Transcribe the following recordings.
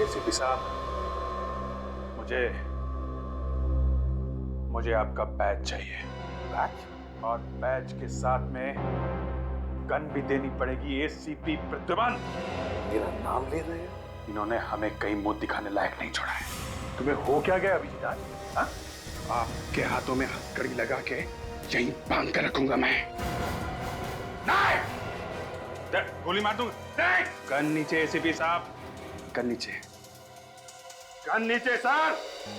ACP साहब, मुझे मुझे आपका बैच चाहिए। बैच? और बैच के साथ में गन भी देनी पड़ेगी। एसीपी प्रद्युमन, मेरा नाम ले रहे हो? इन्होंने हमें कहीं मुंह दिखाने लायक नहीं छोड़ा है। तुम्हें हो क्या गया अभिजीत आज? हाँ? आपके हाथों में हथकड़ी लगा के यहीं बांध कर रखूंगा मैं। नहीं! गोली मार दूंगा। नहीं! गन नीचे एसीपी साहब, गन नीचे। गन नीचे सर।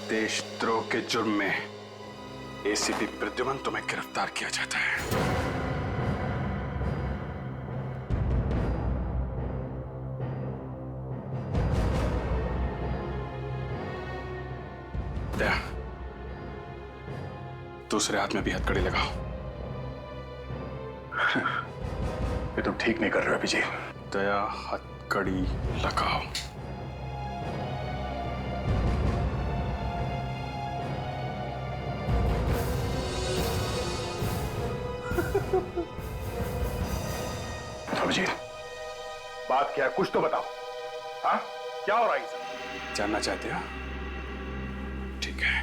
देशद्रोह के जुर्म में एसीपी प्रद्युमन तुम्हें गिरफ्तार किया जाता है। दूसरे हाथ में भी हथकड़ी लगाओ। ये तुम ठीक नहीं कर रहे हो अभिजीत। दया, हथकड़ी लगाओ। अभिजीत, बात क्या है? कुछ तो बताओ। हाँ, क्या हो रहा है ये सब? जानना चाहते हो? ठीक है,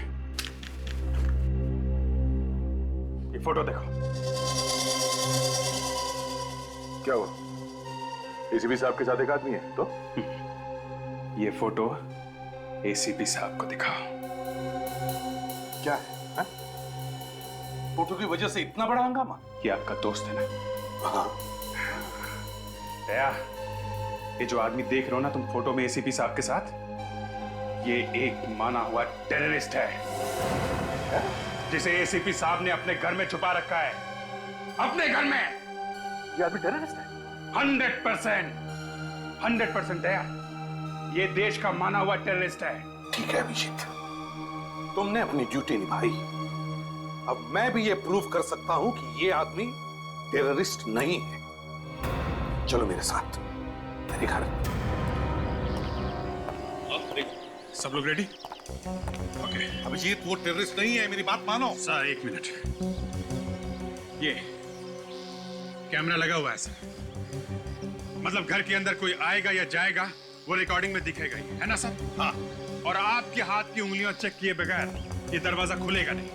ये फोटो देखो। क्या हुआ? एसीपी साहब के साथ एक आदमी है तो? ये फोटो एसीपी साहब को दिखाओ। क्या है? हाँ? फोटो की वजह से इतना बड़ा हंगामा? ये आपका दोस्त है ना? हाँ। दया, ये जो आदमी देख रहे हो ना तुम फोटो में एसीपी साहब के साथ, ये एक माना हुआ टेररिस्ट है, जिसे एसीपी साहब ने अपने घर में छुपा रखा है। अपने घर में। ये आदमी टेररिस्ट है? 100%, 100% दया, ये देश का माना हुआ टेररिस्ट है। ठीक है अभिजीत, तुमने अपनी ड्यूटी निभाई। अब मैं भी ये प्रूव कर सकता हूं कि ये आदमी टेररिस्ट नहीं है। चलो मेरे साथ, मेरे घर। सब लोग रेडी? ओके। अभिजीत, वो टेररिस्ट नहीं है, मेरी बात मानो। सर एक मिनट, ये कैमरा लगा हुआ है सर, मतलब घर के अंदर कोई आएगा या जाएगा वो रिकॉर्डिंग में दिखेगा ही, है ना सर? हाँ। और आपके हाथ की उंगलियां चेक किए बगैर ये दरवाजा खुलेगा नहीं,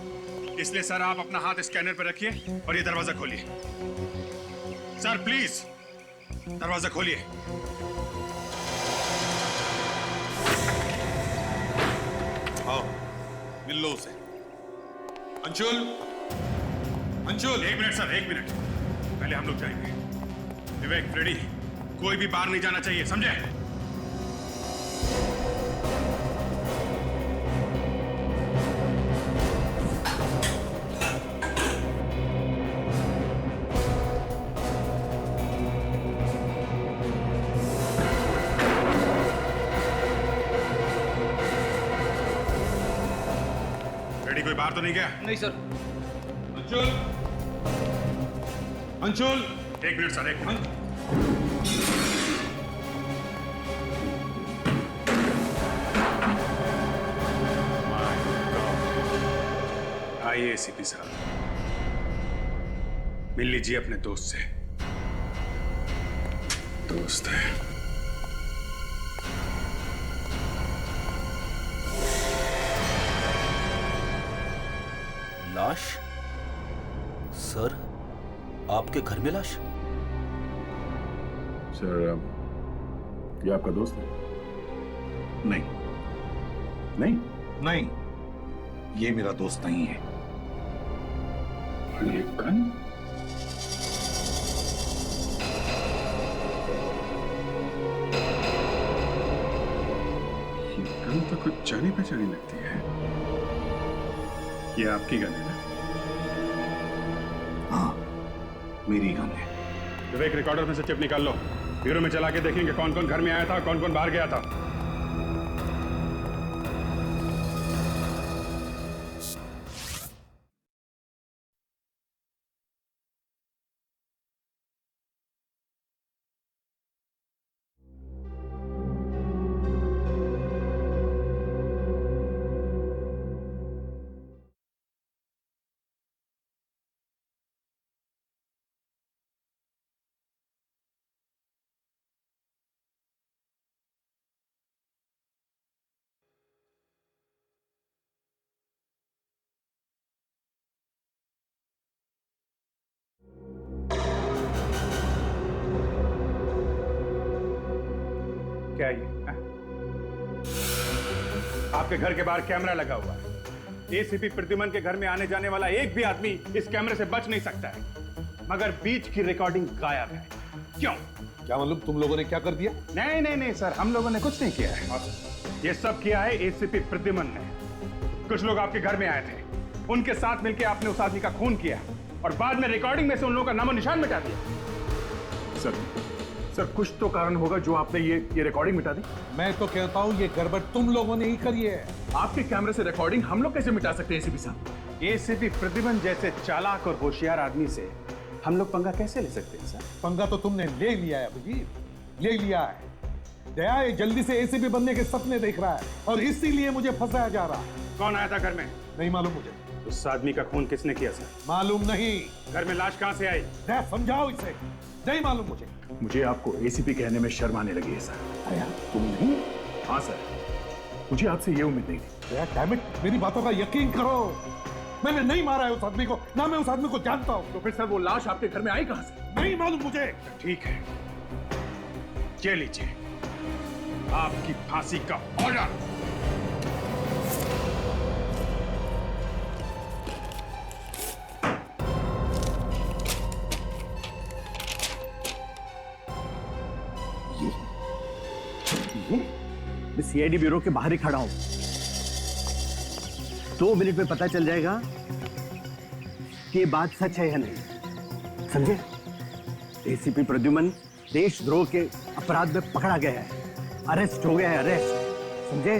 इसलिए सर आप अपना हाथ स्कैनर पर रखिए और ये दरवाजा खोलिए। सर प्लीज दरवाजा खोलिए। आओ, मिल लो उसे। अंशुल, अंशुल। एक मिनट सर, एक मिनट, पहले हम लोग जाएंगे। विवेक, रेडी? कोई भी बाहर नहीं जाना चाहिए, समझे? रेडी? कोई बाहर तो नहीं गया? नहीं सर। अंशुल, अंशुल। एक मिनट सर, एक मिनट। आइए एसीपी साहब, मिल लीजिए अपने दोस्त से। दोस्त है। लाश? सर, आपके घर में लाश? सर, ये आपका दोस्त है? नहीं, नहीं? नहीं, ये मेरा दोस्त नहीं है। ये गन? ये गन तो कुछ जानी पहचानी लगती है। ये आपकी गन है ना? हाँ, मेरी गन है। विवेक, रिकॉर्डर में से चिप निकाल लो। ब्यूरो में चला के देखेंगे कौन कौन घर में आया था, कौन कौन बाहर गया था। क्या ये हाँ? आपके घर के बाहर कैमरा लगा हुआ है। एसीपी प्रद्युमन के घर में आने जाने वाला एक भी आदमी इस कैमरे से बच नहीं सकता है, मगर बीच की रिकॉर्डिंग गायब है। क्यों? क्या मालूम तुम लोगों ने क्या कर दिया? नहीं नहीं नहीं सर, हम लोगों ने कुछ नहीं किया है। ये सब किया है एसीपी प्रद्युमन ने। कुछ लोग आपके घर में आए थे, उनके साथ मिलकर आपने उस आदमी का खून किया और बाद में रिकॉर्डिंग में से उन लोगों का नामो निशान मिटा दिया। सर कुछ तो कारण होगा जो आपने ये रिकॉर्डिंग मिटा दी। मैं तो कहता हूँ ये गड़बड़ तुम लोगों ने ही करी है। आपके कैमरे से रिकॉर्डिंग हम लोग कैसे मिटा सकते हैं एसीपी साहब? एसीपी प्रद्युमन जैसे चालाक और होशियार आदमी से हम लोग पंगा कैसे ले सकते हैं सर? पंगा तो तुमने ले लिया है अभिजीत, ले लिया है। दया ये जल्दी से एसीपी बनने के सपने देख रहा है और इसीलिए मुझे फंसाया जा रहा है। कौन आया था घर में? नहीं मालूम मुझे। उस आदमी का खून किसने किया सर? मालूम नहीं। घर में लाश कहां से आई? दया समझाओ इसे। नहीं मालूम मुझे आपको एसीपी कहने में शर्म आने लगी है सर। दया तुम नहीं? हाँ सर, मुझे आपसे ये उम्मीद नहीं थी। दया डैम इट, मेरी बातों का यकीन करो। मैंने नहीं मारा है उस आदमी को, ना मैं उस आदमी को जानता हूँ। तो फिर सर वो लाश आपके घर में आई कहां से? नहीं मालूम मुझे। ठीक है, ये लीजिए आपकी फांसी का ऑर्डर। मैं सीआईडी ब्यूरो के बाहर ही खड़ा हूं। 2 मिनट में पता चल जाएगा कि ये बात सच है या नहीं, समझे? एसीपी प्रद्युमन देशद्रोह के अपराध में पकड़ा गया है, अरेस्ट हो गया है, अरेस्ट, समझे?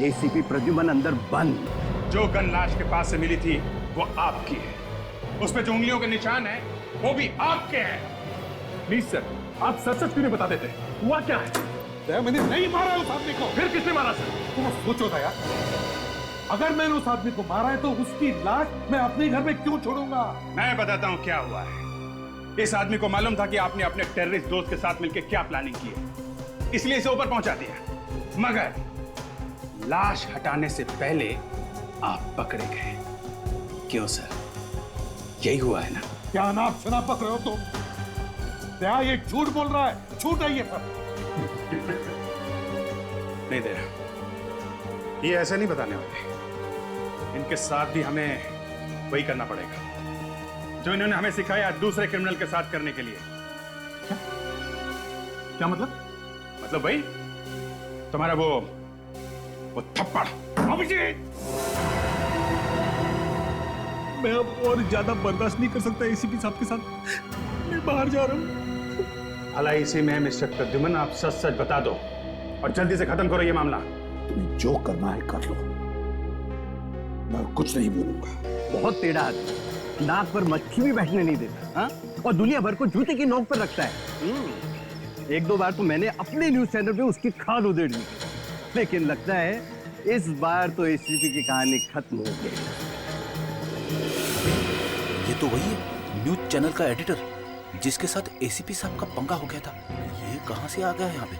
एसीपी प्रद्युमन अंदर बंद। जो गन लाश के पास से मिली थी वो आपकी है, उसमें जो उंगलियों के निशान है वो भी आपके हैं। प्लीज सर, आप सच सच क्यों नहीं बता देते? हुआ क्या है? मैंने नहीं मारा उस आदमी को। फिर किसने मारा सर? तुम सोचो दया, अगर मैंने उस आदमी को मारा है तो उसकी लाश मैं अपने घर में क्यों छोड़ूंगा? मैं बताता हूं क्या हुआ है। इस आदमी को मालूम था कि आपने अपने टेररिस्ट दोस्त के साथ मिलकर क्या प्लानिंग की है, इसलिए इसे ऊपर पहुंचा दिया। मगर लाश हटाने से पहले आप पकड़े गए। क्यों सर, यही हुआ है ना? क्या नाप शनाप पकड़ रहे हो तुम? दया ये झूठ बोल रहा है, झूठ है ये सब। नहीं दे रहा, ये ऐसे नहीं बताने वाले। इनके साथ भी हमें वही करना पड़ेगा जो इन्होंने हमें सिखाया दूसरे क्रिमिनल के साथ करने के लिए। क्या मतलब? मतलब वही तुम्हारा वो थप्पड़। अभिजीत, मैं अब और ज्यादा बर्दाश्त नहीं कर सकता एसीपी साहब के साथ। मैं बाहर जा रहा हूँ। भला इसी में मिस्टर प्रद्युमन आप सच सच बता दो और जल्दी से खत्म करो ये मामला। तुम्हें जो करना है कर लो, मैं कुछ नहीं बोलूंगा। बहुत टेढ़ा आदमी, नाक पर मक्खी भी बैठने नहीं देता, हाँ? और दुनिया भर को जूते की नोक पर रखता है। 1-2 बार तो मैंने अपने न्यूज चैनल पे उसकी खाल उधेड़ ली, लेकिन लगता है इस बार तो एसीपी की कहानी खत्म हो गई। ये तो वही है न्यूज चैनल का एडिटर जिसके साथ एसीपी साहब का पंगा हो गया था। ये कहां से आ गया है यहाँ पे?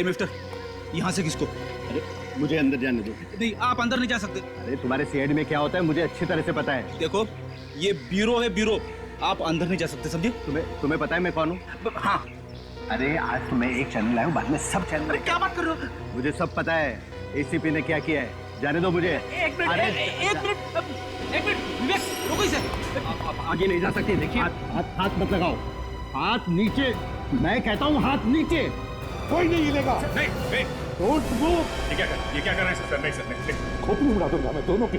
ए मिस्टर, यहाँ से किसको? अरे मुझे अंदर जाने दो। नहीं, आप अंदर नहीं जा सकते। अरे तुम्हारे सीआईडी में क्या होता है मुझे अच्छी तरह से पता है। देखो, ये ब्यूरो है, ब्यूरो। आप अंदर नहीं जा सकते, समझे? तुम्हें पता है मैं कौन हूँ? हाँ। अरे आज तो मैं एक चैनल लाया हूँ, बाद में सब चैनल। अरे क्या बात कर रहे हो? मुझे सब पता है एसीपी ने क्या किया है, जाने दो मुझे। एक मिनट, विवेक, रुको इसे। आप आगे नहीं जा सकते। देखिए हाथ मत लगाओ, हाथ नीचे, मैं कहता हूँ हाथ नीचे। कोई नहीं हिलेगा। नहीं, डोंट मूव। ये क्या कर रहे हैं सर? नहीं सर, नहीं। खोपड़ी उड़ा दूंगा मैं दोनों की।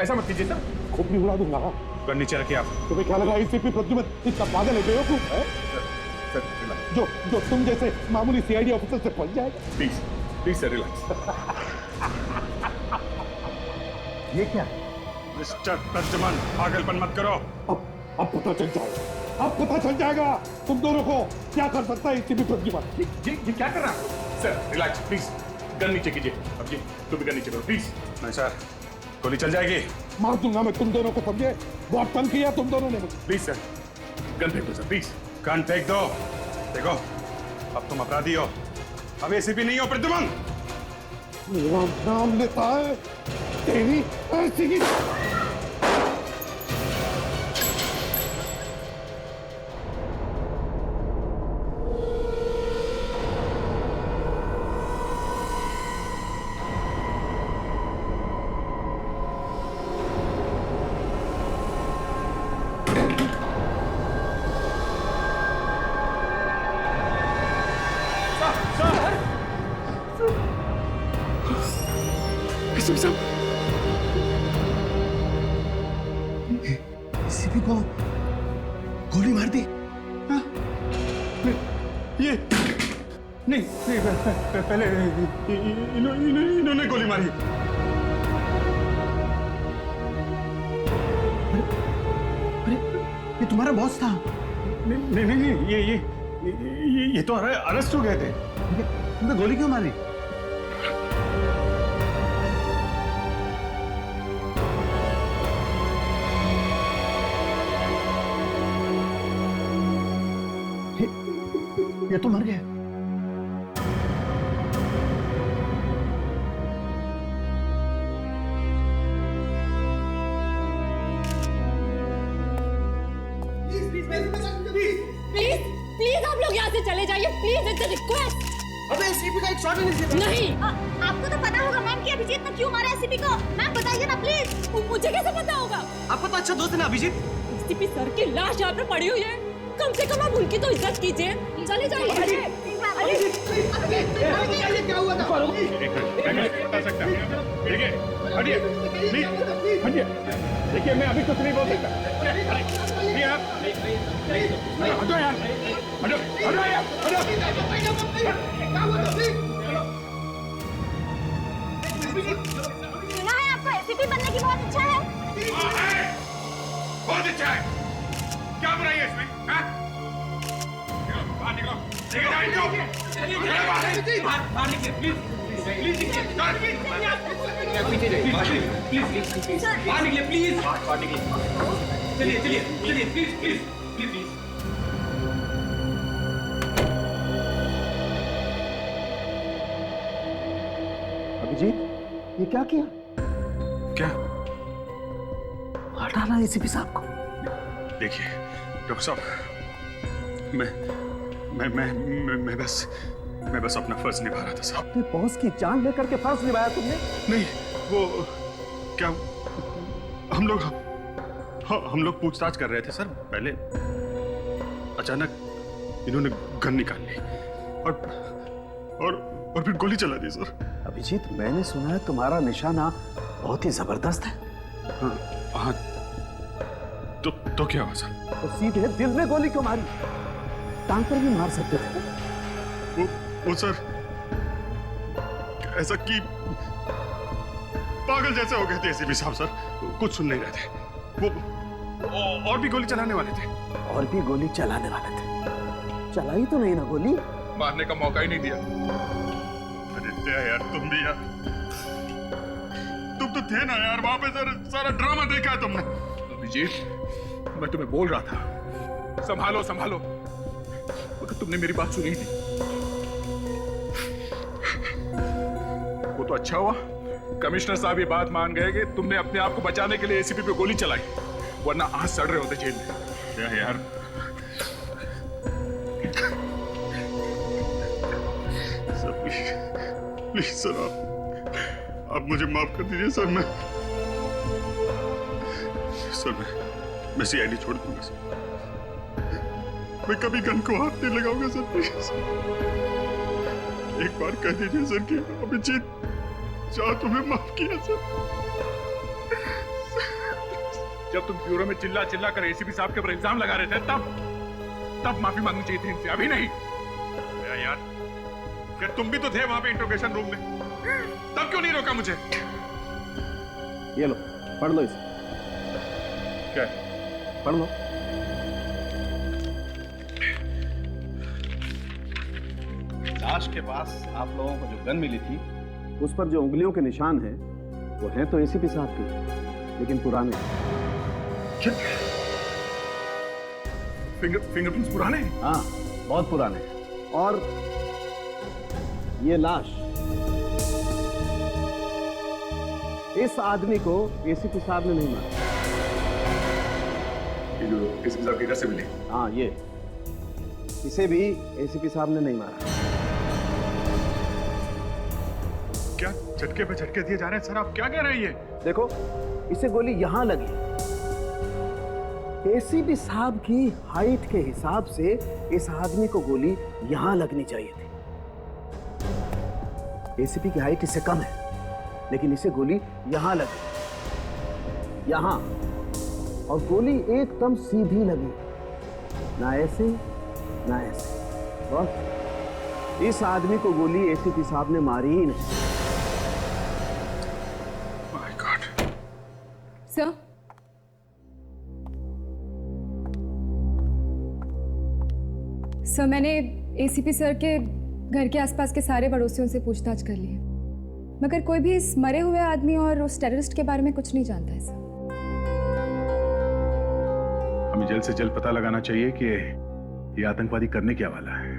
ऐसा मत कीजिए सर। खोपड़ी उड़ा दूंगा। गन नीचे रखिए आप। तुम्हें क्या लगा एसीपी प्रद्युमन इतना पागल है, बेवकूफ है? सर रिलैक्स, जो तुम जैसे मामूली सीआईडी ऑफिसर से पहुंच जाएगा। Please sir relax. ये क्या? मिस्टर प्रद्युमन पागलपन मत करो। अब पता चल जाएगा, अब पता चल जाएगा तुम दोनों को क्या कर सकता है एसीपी प्रद्युमन। ये क्या कर रहा है? सर रिलैक्स प्लीज, गन नीचे कीजिए। अब जी तुम भी गन नीचे करो प्लीज। नहीं सर, गोली चल जाएगी। मार दूंगा मैं तुम दोनों को, समझे? बहुत तंग किया तुम दोनों ने मुझे। प्लीज सर, गन फेंक दो सर, प्लीज गन फेंक दो। देखो अब तुम अपराधी हो, अब एसीपी नहीं हो प्रद्युमन। मेरा नाम लेता है तेरी ऐसी ही। एसीपी साहब, एसीपी को गोली मार दी? हाँ? ये नहीं, पहले इन्होंने गोली मारी। अरे ये तुम्हारा बॉस था? नहीं नहीं नहीं, ये तो अरेस्ट हो गए थे। तुमने गोली क्यों मारी? ये तो मर गया। प्लीज आप लोग यहाँ से चले जाइए, प्लीज, इट्स अ रिक्वेस्ट। अबे एसीपी का एक शॉट नहीं। नहीं, आपको तो पता होगा मैम कि अभिजीत ने क्यों मारा एसीपी को। मैम बताइए ना प्लीज। मुझे कैसे पता होगा? आपका तो अच्छा दोस्त है ना अभिजीत। एसीपी सर की लाश यहाँ पे पड़ी हुई है, कम से कम आप उनकी तो इज्जत कीजिए। चले जाइए। क्या हुआ था? बता सकता है। देखिए, हटिए, प्लीज, हटिए। देखिए, मैं अभी कुछ नहीं बोल सकता। नहीं आप, हटो यार, हटो यार, हटो। सुना है आपको एसीपी बनने की बहुत इच्छा है? बहुत अच्छा है। क्या बुराई है इसमें? हाँ? बाहर निकलो, लेके जाओ इनको। बाहर निकले, प्लीज, प्लीज निकले, बाहर निकले, प्लीज, बाहर निकले। चलिए, चलिए, चलिए, please, please, please, please. Abhijeet, ये क्या किया? क्या? मार डाला एसीपी साहब को। देखिए, डॉक्टर साहब, मैं बस अपना फर्ज निभा रहा था साहब। अपने बॉस की जान लेकर के फर्ज निभाया तुमने? नहीं, वो क्या, हम लोग पूछताछ कर रहे थे सर। पहले अचानक इन्होंने गन निकाल ली और फिर गोली चला दी सर। अभिजीत, मैंने सुना है तुम्हारा निशाना बहुत ही जबरदस्त है। हाँ, तो क्या हुआ सर? तो सीधे दिल में गोली क्यों मारी? टांग पर भी मार सकते थे। वो सर ऐसा कि पागल जैसे हो गए थे एसीपी साहब सर, कुछ सुन नहीं रहे थे। वो और भी गोली चलाने वाले थे। और भी गोली चलाने वाले थे? चलाई तो नहीं ना गोली? मारने का मौका ही नहीं दिया। अरे यार, तुम भी यार, तुम तो थे ना यार वहां पे सर। सारा ड्रामा देखा है तुमने। अभिजीत, मैं तुम्हें बोल रहा था संभालो संभालो, मगर तुमने मेरी बात सुनी नहीं। वो तो अच्छा हुआ कमिश्नर साहब ये बात मान गए कि तुमने अपने आप को बचाने के लिए एसीपी पे गोली चलाई, वरना आज सड़ रहे होते जेल में। क्या यार, सर प्लीज सर, आप मुझे माफ कर दीजिए सर। मैं सीआईडी छोड़ दूंगा सर। मैं कभी गन को हाथ नहीं लगाऊंगा सर, प्लीज। एक बार कह दीजिए सर कि अभिजीत चाह तुम्हें माफ किया सर। जब तुम ब्यूरो में चिल्ला चिल्ला कर एसीपी साहब के ऊपर इल्जाम लगा रहे थे, तब माफी मांगनी चाहिए थी इनसे, अभी नहीं। यार, क्या तुम भी तो थे वहां पे इंट्रोगेशन रूम में, तब क्यों नहीं रोका मुझे? ये लो, पढ़ लो इसे। क्या? पढ़ लो। लाश के पास आप लोगों को जो गन मिली थी, उस पर जो उंगलियों के निशान हैं, वो हैं तो एसीपी साहब के, लेकिन पुराने। फिंगरप्रिंट्स पुराने? हाँ, बहुत पुराने। और ये लाश, इस आदमी को एसीपी साहब ने नहीं मारा। एसीपी साहब के घर से मिले? हाँ, ये इसे भी एसीपी साहब ने नहीं मारा। क्या झटके पे झटके दिए जा रहे हैं सर? आप क्या कह रहे हैं ये? देखो, इसे गोली यहां लगी। एसीपी साहब की हाइट के हिसाब से इस आदमी को गोली यहां लगनी चाहिए थी। एसीपी की हाइट इससे कम है, लेकिन इसे गोली यहां लगी, यहां, और गोली एकदम सीधी लगी, ना ऐसे ना ऐसे। बस इस आदमी को गोली एसीपी साहब ने मारी ही नहीं। My God. सर, मैंने एसीपी सर के घर के आसपास के सारे पड़ोसियों से पूछताछ कर ली है, मगर कोई भी इस मरे हुए आदमी और उस टेररिस्ट के बारे में कुछ नहीं जानता है सर। हमें जल्द से जल्द पता लगाना चाहिए कि ये आतंकवादी करने क्या वाला है,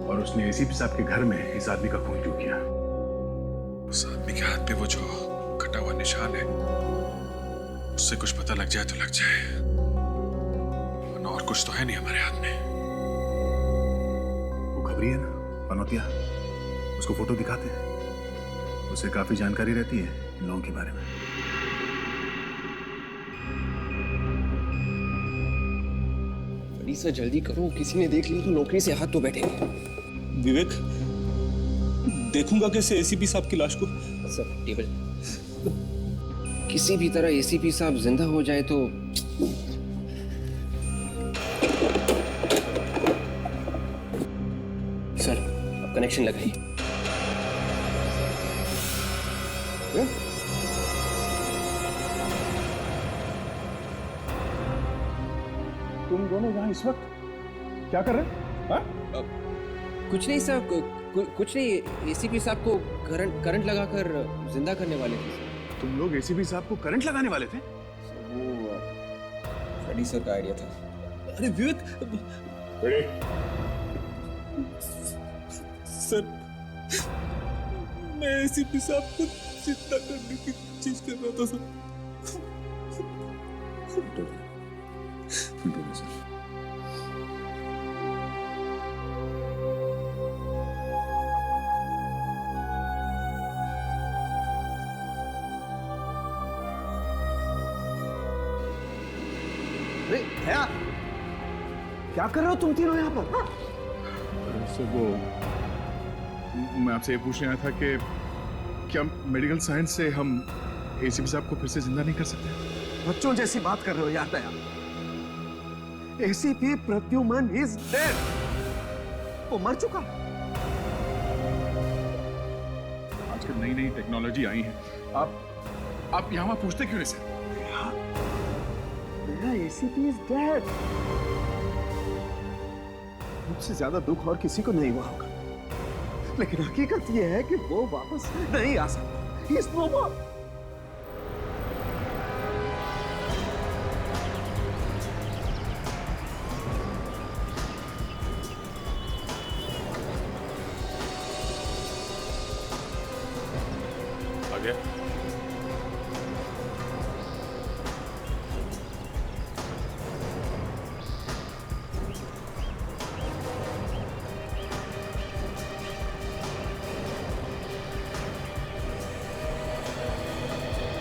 और उसने एसीपी साहब के घर में इस आदमी का खून क्यों किया। उस आदमी के हाथ पे वो जो कटा हुआ निशान है, उससे कुछ पता लग जाए तो लग जाए, वरना और कुछ तो है नहीं हमारे हाथ में। वो खबरी है ना, पनौतिया, उसको फोटो दिखाते हैं, उसे काफी जानकारी रहती है इन लोगों के बारे में। सर जल्दी करो, किसी ने देख लिया तो नौकरी से हाथ तो बैठेंगे। विवेक, देखूंगा कैसे एसीपी साहब की लाश को। सर टेबल, किसी भी तरह एसीपी साहब जिंदा हो जाए तो सर अब कनेक्शन लगाइए। तुम दोनों यहाँ इस वक्त क्या कर रहे हो? कुछ नहीं सर, कुछ नहीं, एसीपी साहब को करंट लगाकर जिंदा करने वाले थे। तुम लोग एसीपी साहब को करंट लगाने वाले थे? वो फ्रेडी सर का आइडिया था। अरे विवेक, सर मैं एसीपी साहब को जिंदा करने की कोशिश कर रहा था सर। भैया, क्या कर रहे हो तुम तीनों यहाँ पर? सर वो मैं आपसे ये पूछने आया था कि क्या मेडिकल साइंस से हम एसीपी साहब को फिर से जिंदा नहीं कर सकते? बच्चों जैसी बात कर रहे हो यार दया। एसीपी प्रद्युमन इज डेड, वो मर चुका। आजकल नई नई टेक्नोलॉजी आई है, आप यहाँ वहाँ पूछते क्यों नहीं सर? ACP is dead. मुझसे ज्यादा दुख और किसी को नहीं हुआ होगा, लेकिन हकीकत यह है कि वो वापस नहीं आ सकता। He is no more. आ गया?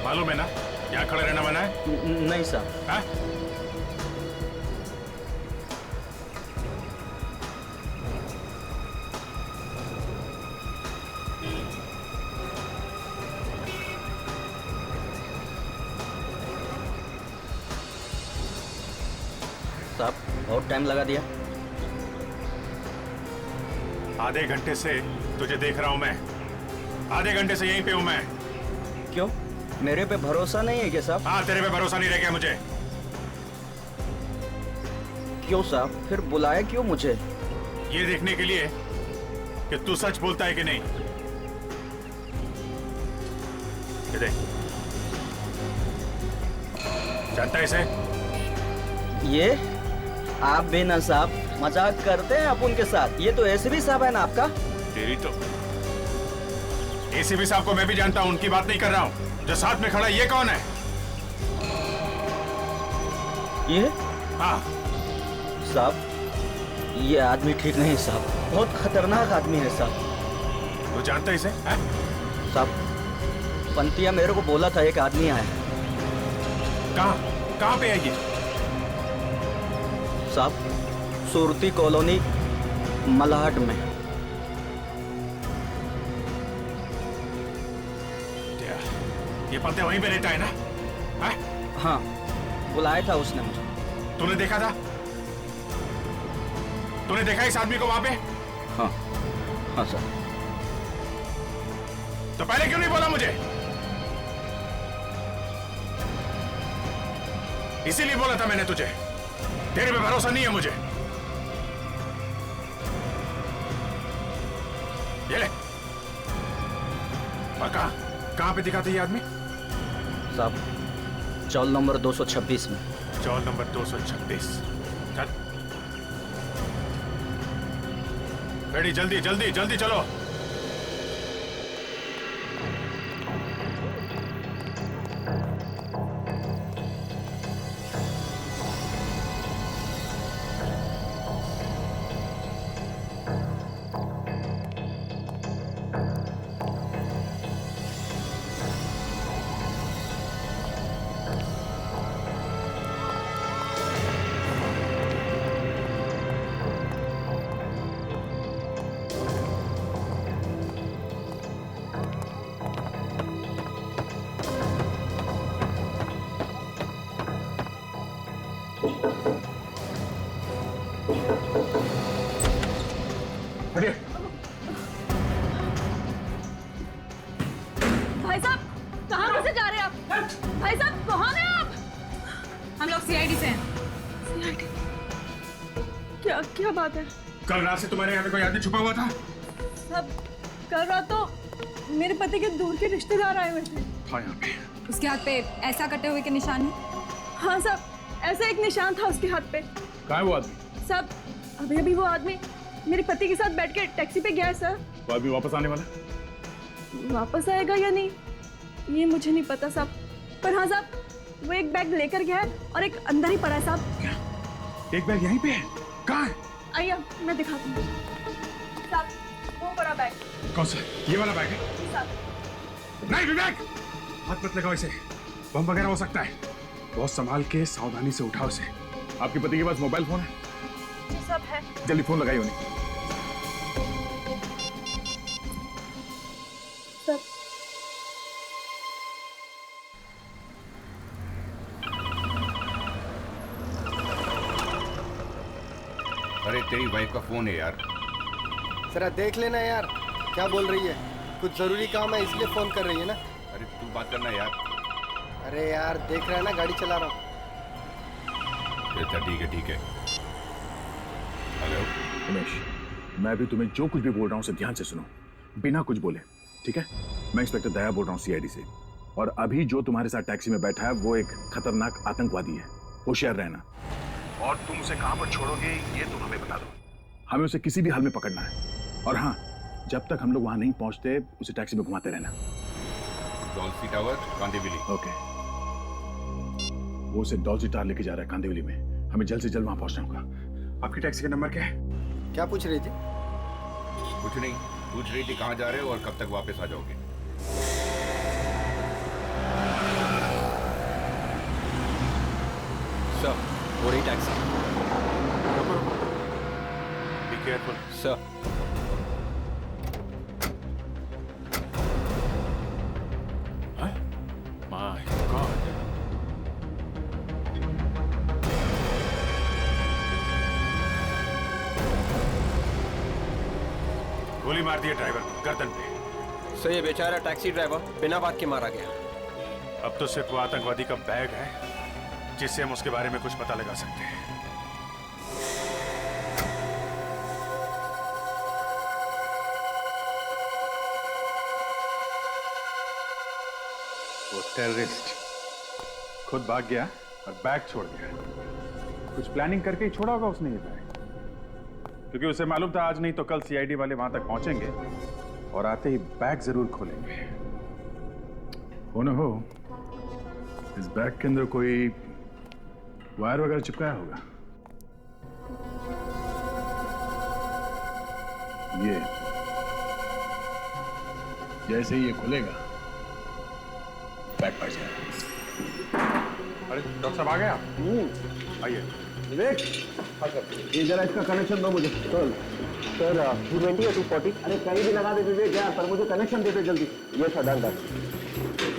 मालूम है ना यहाँ खड़े रहना मना है? नहीं साहब। हाँ? साहब बहुत टाइम लगा दिया। आधे घंटे से तुझे देख रहा हूं मैं, आधे घंटे से यहीं पे हूं मैं। क्यों, मेरे पे भरोसा नहीं है क्या साहब? हाँ, तेरे पे भरोसा नहीं रह गया मुझे। क्यों साहब, फिर बुलाया क्यों मुझे? ये देखने के लिए कि तू सच बोलता है कि नहीं। ये देख, जानता है इसे? ये आप भी ना साहब मजाक करते हैं आप उनके साथ। ये तो एसीपी साहब है ना आपका। तेरी तो एसीपी साहब को मैं भी जानता हूं, उनकी बात नहीं कर रहा हूं। जो साथ में खड़ा ये कौन है? ये हाँ साहब, ये आदमी ठीक नहीं साहब, बहुत खतरनाक आदमी है साहब। तू जानता है इसे? साहब पंतिया मेरे को बोला था एक आदमी आया। कहाँ पे है ये? साहब सुरती कॉलोनी मलाड में। ये पते वहीं पे रहता है ना? है? हाँ, बुलाया था उसने मुझे। तूने देखा था? तूने देखा इस आदमी को वहां पे? हाँ, हाँ सर। तो पहले क्यों नहीं बोला मुझे? इसीलिए बोला था मैंने तुझे, तेरे पे भरोसा नहीं है मुझे। ये ले। और कहां पे दिखा था ये आदमी? साहब, चौल नंबर 226 में। चौल नंबर 226। चल रेडी, जल्दी जल्दी जल्दी चलो। भाई साहब, कहाँ से जा रहे हैं आप? भाई साहब, कौन है आप? हम लोग सीआईडी से हैं। CID? क्या क्या बात है? कल रात से तुम्हारे यहाँ पे कोई आदमी छुपा हुआ था? सब कल रात तो मेरे पति के दूर के रिश्तेदार आए हुए थे। हाँ, यहाँ पे। उसके हाथ पे ऐसा कटे हुए के निशान है। हाँ साहब, ऐसा एक निशान था उसके हाथ पे। कहाँ है वो आदमी? साहब, अभी अभी वो आदमी मेरे पति के साथ बैठ के टैक्सी पे गया है सर। वो अभी वापस आने वाला? वापस आएगा या नहीं ये मुझे नहीं पता साहब, पर हाँ साहब, वो एक बैग लेकर गया है और एक अंदर ही पड़ा है साहब। एक बैग यहीं पे है? कहाँ है? आइए मैं दिखाती हूँ साहब, वो बड़ा बैग। कौन सा? ये वाला बैग है? साहब, नहीं विवेक, हाथ मत लगाओ इसे, बम वगैरह हो सकता है। बहुत संभाल के सावधानी से उठाओ इसे। आपके पति के पास मोबाइल फोन है? सब है। जल्दी फोन लगाइए उन्हें। सब अरे तेरी वाइफ का फोन है यार। जरा देख लेना यार, क्या बोल रही है? कुछ जरूरी काम है इसलिए फोन कर रही है ना। अरे तू बात करना यार। अरे यार देख रहा है ना, गाड़ी चला रहा हूँ। अच्छा ठीक है। हेलो उमेश, मैं भी तुम्हें जो कुछ भी बोल रहा हूँ उसे ध्यान से सुनो, बिना कुछ बोले, ठीक है? मैं इंस्पेक्टर दया बोल रहा हूँ सीआईडी से, और अभी जो तुम्हारे साथ टैक्सी में बैठा है वो एक खतरनाक आतंकवादी है, होशियार रहना। और तुम उसे कहाँ पर छोड़ोगे ये तुम हमें बता दो। हमें उसे किसी भी हाल में पकड़ना है, और हाँ, जब तक हम लोग वहां नहीं पहुंचते उसे टैक्सी में घुमाते रहना। डॉल्फी टावर, कांदिवली। ओके। वो उसे डॉल्फी टावर लेके जा रहा है कांदिवली में, हमें जल्द से जल्द वहां पहुंचना होगा। आपकी टैक्सी का नंबर क्या है? क्या पूछ रही थी? कुछ नहीं, पूछ रही थी कहाँ जा रहे हो और कब तक वापस आ जाओगे। सर, वो रही taxi. Be careful sir. My God. गोली मार दिया ड्राइवर को गर्दन पे। सर, ये बेचारा टैक्सी ड्राइवर बिना बात के मारा गया। अब तो सिर्फ वो आतंकवादी का बैग है जिससे हम उसके बारे में कुछ पता लगा सकते हैं। वो टेररिस्ट खुद भाग गया और बैग छोड़ गया। कुछ प्लानिंग करके ही छोड़ा होगा उसने ये बैग, क्योंकि उसे मालूम था आज नहीं तो कल सीआईडी वाले वहां तक पहुंचेंगे और आते ही बैग जरूर खोलेंगे। हो न हो इस बैग के अंदर कोई वायर वगैरह चिपकाया होगा। ये जैसे ही ये खुलेगा बैग फट जाएगा। अरे डॉक्टर साहब आ गए आप? आइए। विवेक, ये जरा इसका कनेक्शन दो मुझे। सर 220 या 240? अरे कहीं भी लगा दे विवेक यार, पर मुझे कनेक्शन दे दे जल्दी। ये सर डन।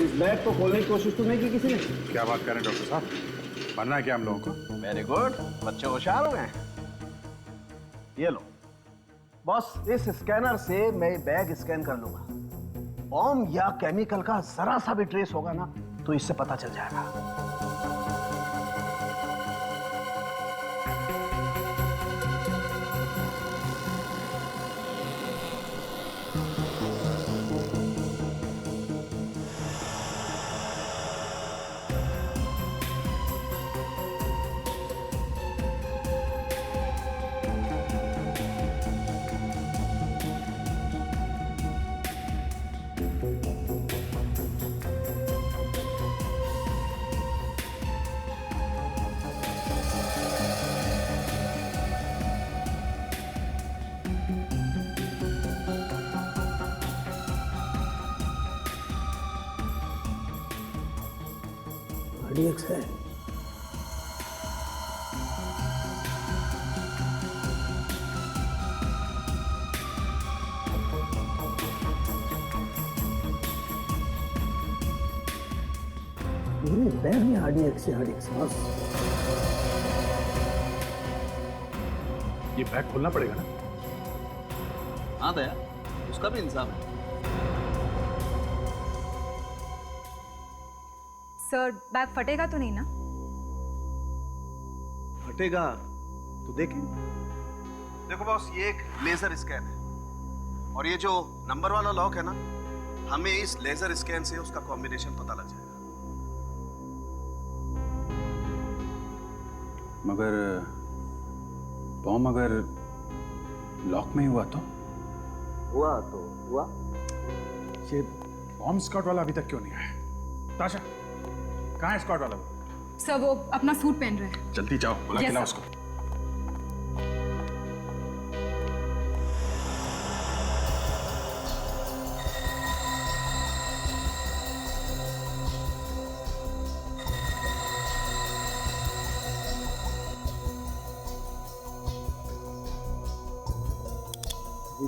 इस बैग को खोलने की कोशिश तो नहीं की किसी ने? क्या बात कर रहे हैं डॉक्टर साहब, बनना है क्या हम लोगों को? वेरी गुड, बच्चे होशियार हो गए। ये लो बॉस, इस स्कैनर से मैं बैग स्कैन कर लूंगा। बॉम्ब या केमिकल का जरा सा भी ट्रेस होगा ना तो इससे पता चल जाएगा। RDX है। पूरे बैग में RDX है, RDX बस। ये बैग खोलना पड़ेगा ना? हाँ दया, उसका भी इंतजाम है। सर बैग फटेगा तो नहीं ना? फटेगा तो देखें। देखो बॉस, ये एक लेजर स्कैन है और ये जो नंबर वाला लॉक है ना, हमें इस लेजर स्कैन से उसका कॉम्बिनेशन पता लग जाएगा। मगर बॉम्ब अगर लॉक में हुआ तो? हुआ तो हुआ। ये बॉम्ब स्क्वाड वाला अभी तक क्यों नहीं आया? ताशा, कहाँ है स्क्वाड वाला? सर वो अपना सूट पहन रहे हैं। जल्दी जाओ, बुला के Yes, लाओ sir. उसको।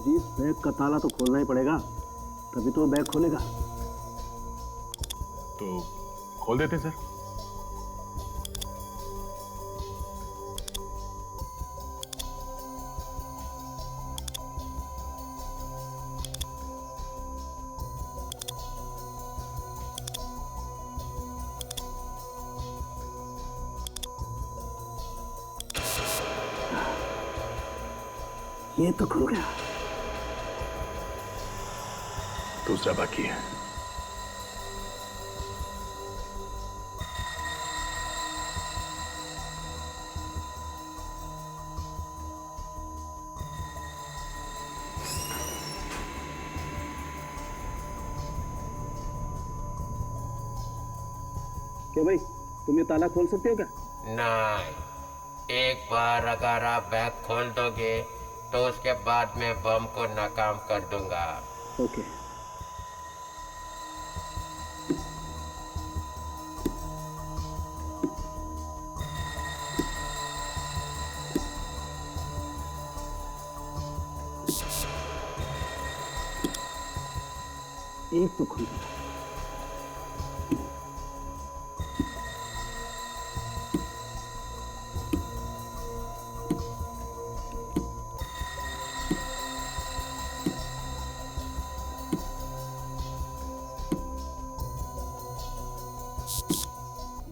जी, इस बैग का ताला तो खोलना ही पड़ेगा, तभी तो बैग खोलेगा। तो खोल देते सर। ये तो खुल गया। दूसरा बाकी है। क्या भाई, तुम ये ताला खोल सकते हो क्या? नहीं, एक बार अगर आप बैग खोल दोगे तो उसके बाद मैं बम को नाकाम कर दूंगा। ओके। एक तो खुल गया।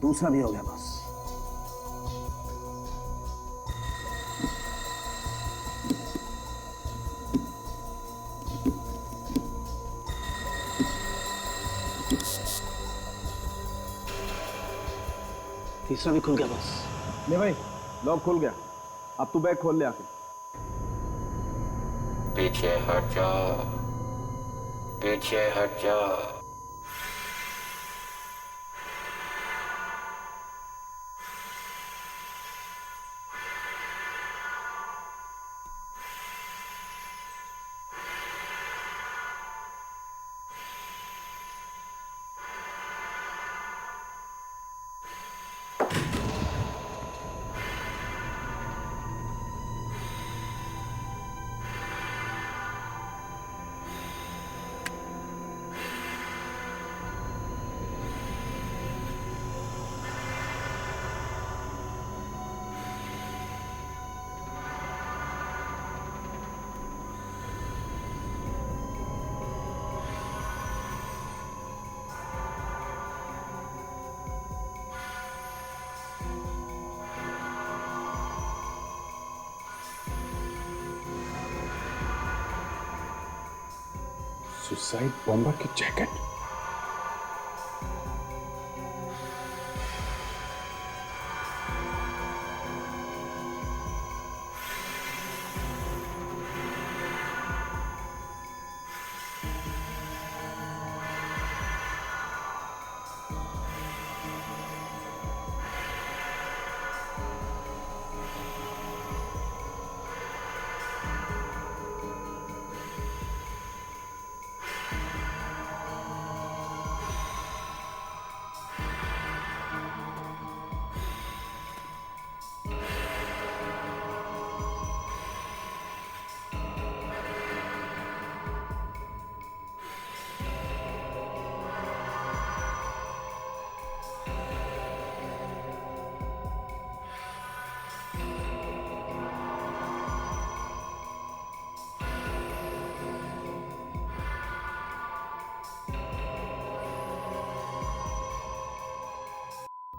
दूसरा भी हो गया बस। तीसरा भी खुल गया बस। नहीं भाई, लॉक खुल गया। अब तू बैग खोल ले आके। पीछे हट जाओ, पीछे हट जाओ। सुसाइड बॉम्बर की जैकेट।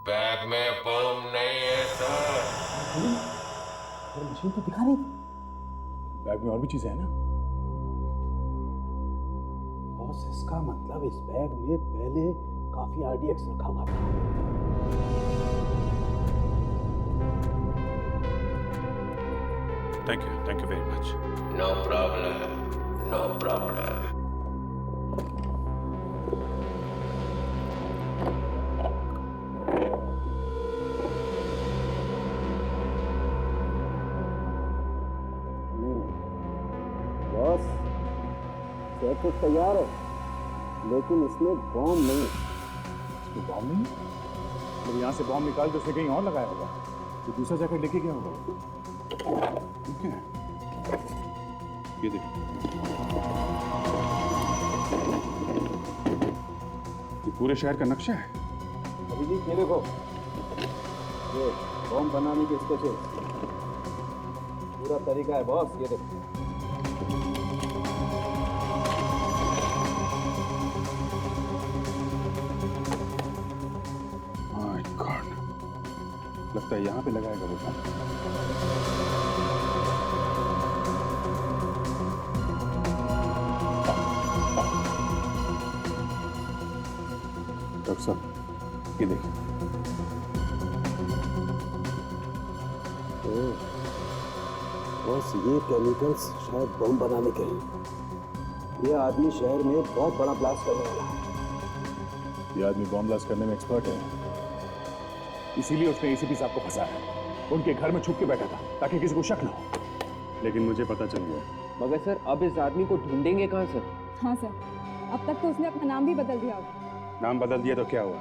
बैग में बम नहीं है सर। मशीन तो दिखा नहीं। बैग में और भी चीजें हैं ना? बॉस, इसका मतलब इस बैग में पहले काफी आरडीएक्स रखा हुआ था। Thank you very much. No problem, no problem. Boss, jacket तैयार है, लेकिन इसमें बॉम्ब नहीं। इसमें बॉम्ब नहीं? जब यहाँ से बॉम्ब निकाल के उसने कहीं और लगाया होगा, तो दूसरा जैकेट लेके गया होगा। ठीक है, ये देखो, ये पूरे शहर का नक्शा है। अभिजीत, ये देखो, ये बॉम्ब बनाने के स्केचेस, पूरा तरीका है बॉस। ये देखो, माय गॉड, लगता है यहाँ पे लगाएगा वो बम। डॉक्टर साहब, ये देखिए। बॉस, ये केमिकल्स शायद बम बनाने के हैं। ये आदमी शहर में बहुत बड़ा ब्लास्ट करने वाला है। ये आदमी बॉम्ब ब्लास्ट करने में एक्सपर्ट है, इसीलिए उसने एसीपी साहब को फंसाया। उनके घर में छुप के बैठा था ताकि किसी को शक न हो। लेकिन मुझे पता चल गया। मगर सर, अब इस आदमी को ढूंढेंगे कहाँ सर? हाँ सर, अब तक तो उसने अपना नाम भी बदल दिया होगा। नाम बदल दिया तो क्या हुआ?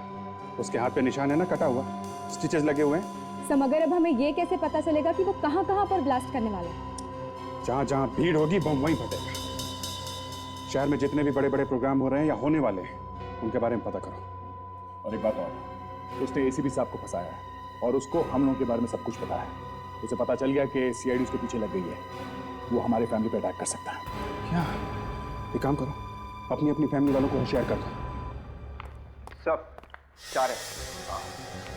उसके हाथ पे निशान है ना, कटा हुआ, स्टिचेस लगे हुए हैं। सर, मगर अब हमें ये कैसे पता चलेगा कि वो कहाँ कहाँ पर ब्लास्ट करने वाला है? जहाँ जहाँ भीड़ होगी बम वहीं फटेगा। शहर में जितने भी बड़े बड़े प्रोग्राम हो रहे हैं या होने वाले हैं, उनके बारे में पता करो। और एक बात और, उसने एसीपी साहब को फंसाया है और उसको हम लोगों के बारे में सब कुछ पता है। उसे पता चल गया कि सीआईडी उसके पीछे लग गई है, वो हमारे फैमिली पे अटैक कर सकता है। क्या? एक काम करो, अपनी अपनी फैमिली वालों को होशियार कर दो। सब 4 है।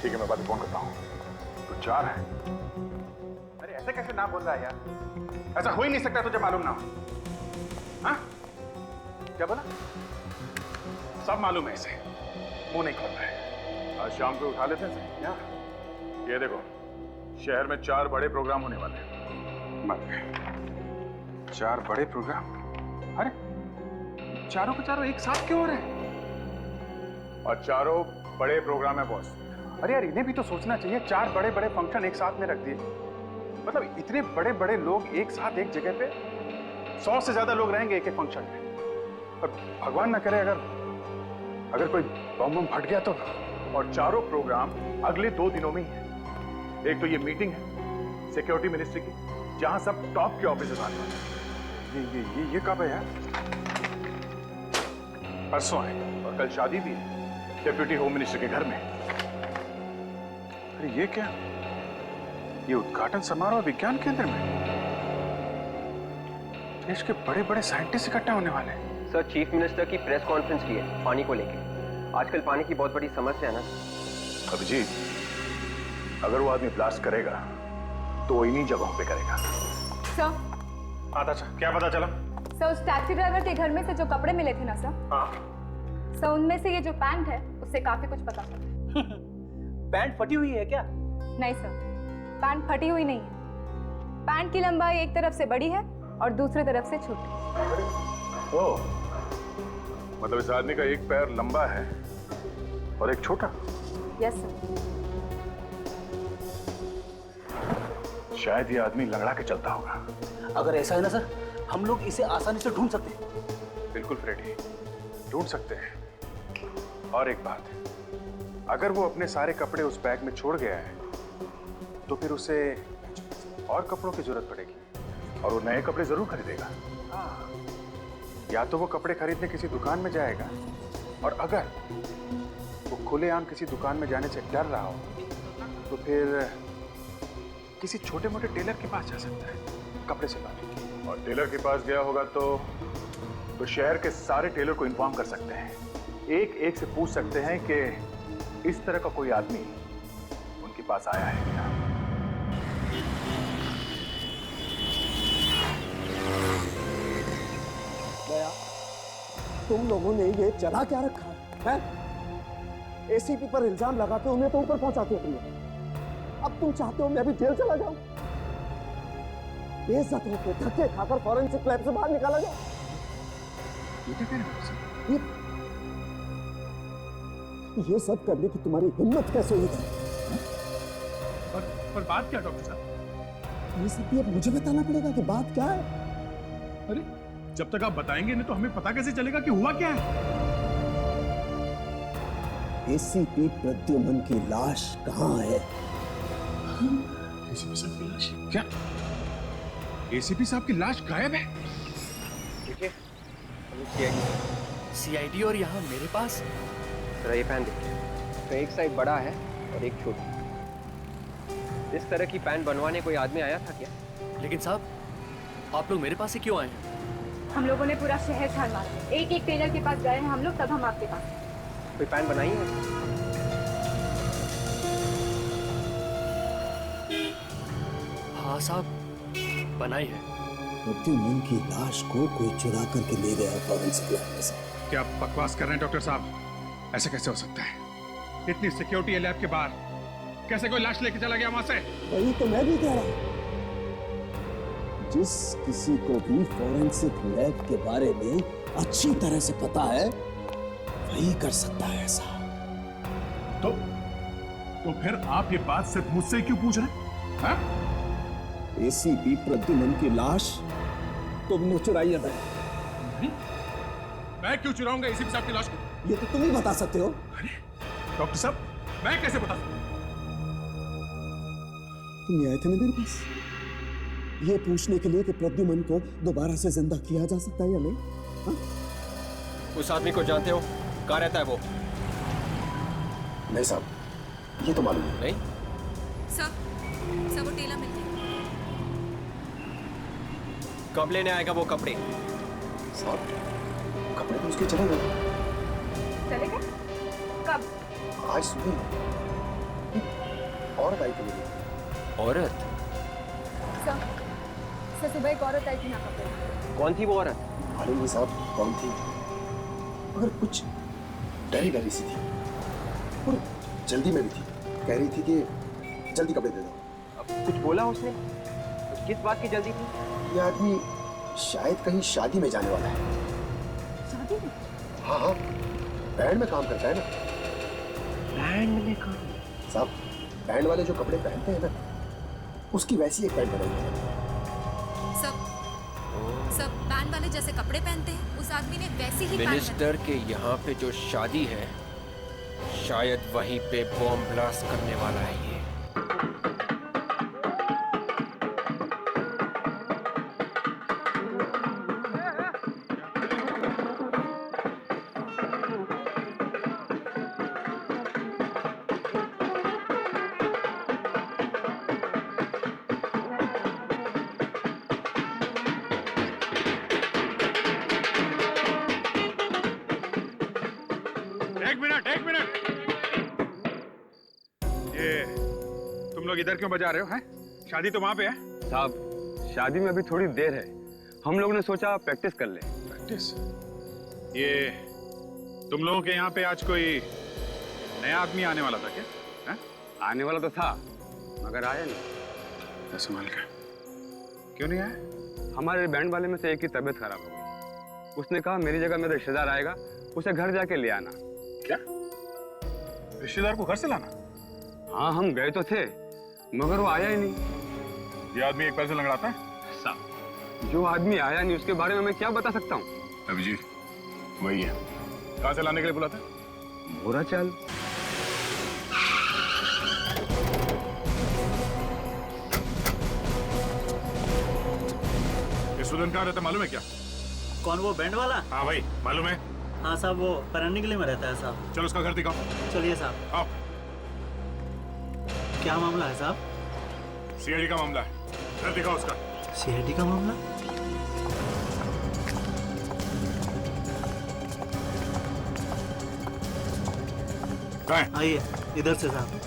ठीक है, मैं बाद में फोन करता हूँ। तो 4 है? अरे ऐसे कैसे ना बोल रहा है यार? ऐसा हो ही नहीं सकता, तुझे मालूम ना हो। हाँ? क्या बोला? सब मालूम है इसे, मुंह नहीं खोल रहा है। आज शाम को उठा लेते हैं क्या? ये देखो, शहर में 4 बड़े प्रोग्राम होने वाले हैं। मर गए। 4 बड़े प्रोग्राम? अरे चारों के चारों एक साथ क्यों हो रहे हैं? और 4 बड़े प्रोग्राम है बॉस। अरे यार, इन्हें भी तो सोचना चाहिए। 4 बड़े बड़े फंक्शन एक साथ में रख दिए, मतलब इतने बड़े बड़े लोग एक साथ एक जगह पे, 100 से ज्यादा लोग रहेंगे एक एक फंक्शन में। और भगवान ना करे अगर कोई बम फट गया तो। और 4 प्रोग्राम अगले 2 दिनों में ही है। एक तो ये मीटिंग है सिक्योरिटी मिनिस्ट्री की, जहां सब टॉप के ऑफिसर्स आने वाले हैं। ये कब है यार? परसों है। और कल शादी भी है डिप्यूटी होम मिनिस्टर के घर में। अरे ये क्या? ये उद्घाटन समारोह विज्ञान केंद्र में। देश के बड़े बड़े साइंटिस्ट इकट्ठा होने वाले हैं। सर, चीफ मिनिस्टर की प्रेस कॉन्फ्रेंस की है पानी को लेके। आजकल पानी की बहुत बड़ी समस्या है ना। अभिजीत, अगर वो आदमी ब्लास्ट करेगा तो वो इन्हीं जगहों पे करेगा। सर, अच्छा, क्या पता चला? सर उस टैक्सी ड्राइवर के घर में से जो कपड़े मिले थे ना सर, सर उनमें से ये जो पैंट है उससे काफी कुछ पता चला। पैंट फटी हुई है क्या? नहीं सर, पैंट फटी हुई नहीं है। पैंट की लंबाई एक तरफ से बड़ी है और दूसरी तरफ से छोटी। ओह, मतलब इस आदमी का एक पैर लंबा है और एक छोटा। Yes sir. शायद ये आदमी लंगड़ा के चलता होगा। अगर ऐसा है ना सर, हम लोग इसे आसानी से ढूंढ सकते हैं। बिल्कुल फ्रेडी, ढूंढ सकते हैं। और एक बात, अगर वो अपने सारे कपड़े उस बैग में छोड़ गया है तो फिर उसे और कपड़ों की जरूरत पड़ेगी और वो नए कपड़े जरूर खरीदेगा। या तो वो कपड़े खरीदने किसी दुकान में जाएगा, और अगर वो खुलेआम किसी दुकान में जाने से डर रहा हो तो फिर किसी छोटे मोटे टेलर के पास जा सकता है कपड़े सिलवाने के। और टेलर के पास गया होगा तो शहर के सारे टेलर को इन्फॉर्म कर सकते हैं, एक एक से पूछ सकते हैं कि इस तरह का कोई आदमी उनके पास आया है क्या। दया, तुम लोगों ने ये चला क्या रखा है? एसीपी पर इल्जाम लगाते हो, उन्हें तो ऊपर पहुंचाते हो तुम लोग। अब तुम चाहते हो मैं भी जेल चला जाऊं? बेइज्जत होकर धक्के खाकर फॉरेंसिक लैब से बाहर निकाला जाए? ये क्या कह रहे हो? ये सब करने की तुम्हारी हिम्मत कैसे हुई है? पर बात क्या डॉक्टर साहब? ये सब अब मुझे बताना पड़ेगा कि बात क्या है? अरे जब तक आप बताएंगे नहीं तो हमें पता कैसे चलेगा कि हुआ क्या है? एसीपी प्रद्युमन की लाश कहाँ है? एसीपी साहब की लाश? क्या एसीपी साहब की लाश गायब है? देखिए, सीआईडी और यहाँ मेरे पास। जरा ये पैन देखिए, तो एक साइड बड़ा है और एक छोटा। इस तरह की पैन बनवाने कोई आदमी आया था क्या? लेकिन साहब, आप लोग मेरे पास ही क्यों आए हैं? हम लोगों ने पूरा शहर छान मारा, एक एक टेलर के पास गए हैं हम लोग, तब हम आपके पास। कोई पैन बनाई है? हाँ साहब, बनाई है। प्रद्युमन की लाश को कोई चुरा करके ले गया फॉरेंसिक लैब में से। क्या आप बकवास कर रहे हैं डॉक्टर साहब? ऐसा कैसे हो सकता है? इतनी सिक्योरिटी है लैब के बाहर, कैसे कोई लाश लेके चला गया वहां से? वही तो मैं भी कह रहा हूं। जिस किसी को भी फॉरेंसिक लैब के बारे में अच्छी तरह से पता है वही कर सकता है ऐसा। तो फिर आप ये बात सिर्फ मुझसे क्यों पूछ रहे हैं? हाँ? एसीपी प्रद्युमन की लाश तुमने चुराई है। मैं क्यों चुराऊंगा एसीपी साहब की लाश को? ये तो तुम ही बता सकते हो। अरे डॉक्टर साहब, मैं कैसे बता सकता? तुम आए थे ना मेरे पास ये पूछने के लिए कि प्रद्युमन को दोबारा से जिंदा किया जा सकता है या नहीं? हा? उस आदमी को जानते हो? कहाँ रहता है वो? नहीं साहब, ये तो मालूम नहीं। सब वो टेलर मिल गया। कब लेने आएगा वो कपड़े? साहब, कपड़े तो उसके चले गए। चले गए? कब? आज सुबह औरत आई थी। औरत? सर सुबह एक औरत आई थी ना कपड़े। कौन थी वो औरत? मालूम नहीं साहब कौन थी, मगर कुछ डरी डरी सी थी और जल्दी में भी थी। कह रही थी कि जल्दी कपड़े दे दो। अब कुछ बोला उसने? किस बात की जल्दी थी? ये आदमी शायद कहीं शादी में जाने वाला है। शादी में? हाँ हाँ, बैंड में काम करता है ना। बैंड में काम? साहब, बैंड वाले जो कपड़े पहनते हैं ना, उसकी वैसी एक पैंट बनाई है। सब बैंड वाले जैसे कपड़े पहनते हैं, उस आदमी ने वैसी ही मिनिस्टर के यहाँ पे जो शादी है, शायद वहीं पे बॉम्ब ब्लास्ट करने वाला है ये। एक मिनट। ये तुम लोग इधर क्यों बजा रहे हो? हैं? शादी तो वहां पे है। साहब, शादी में अभी थोड़ी देर है, हम लोग ने सोचा प्रैक्टिस कर ले। प्रैक्टिस? ये तुम लोगों के यहाँ पे आज कोई नया आदमी आने वाला था क्या? है? आने वाला तो था मगर आया नहीं। ऐसा मान कर क्यों नहीं आया? हमारे बैंड वाले में से एक की तबीयत खराब हो गई। उसने कहा मेरी जगह मेरा रिश्तेदार आएगा, उसे घर जाके ले आना। क्या? रिश्तेदार को घर से लाना? हाँ, हम गए तो थे मगर वो आया ही नहीं। ये आदमी एक पैसे लंगड़ाता है? साहब, जो आदमी आया नहीं उसके बारे में मैं क्या बता सकता हूँ? अभिजीत वही है। कहाँ से लाने के लिए बुला था? बुरा चाल। स्टूडेंट कहाँ रहता मालूम है क्या? कौन, वो बैंड वाला? हाँ भाई मालूम है। हाँ साहब, वो परंडिगली में रहता है साहब। चलो उसका घर दिखाओ। चलिए साहब। आओ। क्या मामला है साहब? सीआईडी का मामला है, घर दिखाओ उसका। सीआईडी का मामला? आइए इधर से साहब।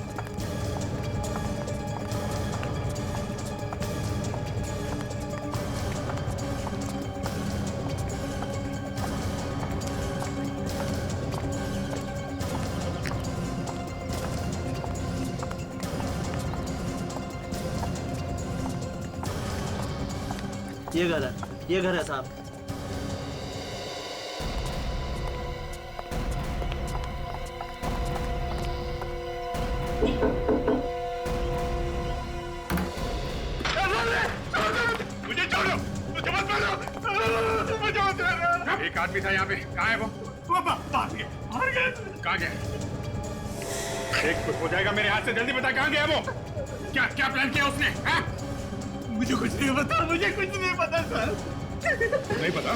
ये घर है साहब। मुझे छोड़ो, मुझे मत मारो, मुझे मत मारो। एक आदमी था यहाँ पे, कहाँ है वो? भाग गया। कहाँ गया? एक कुछ हो जाएगा मेरे हाथ से, जल्दी बता कहाँ गया वो? क्या क्या प्लान किया उसने? हाँ? मुझे कुछ नहीं पता, मुझे कुछ नहीं पता सर। नहीं पता?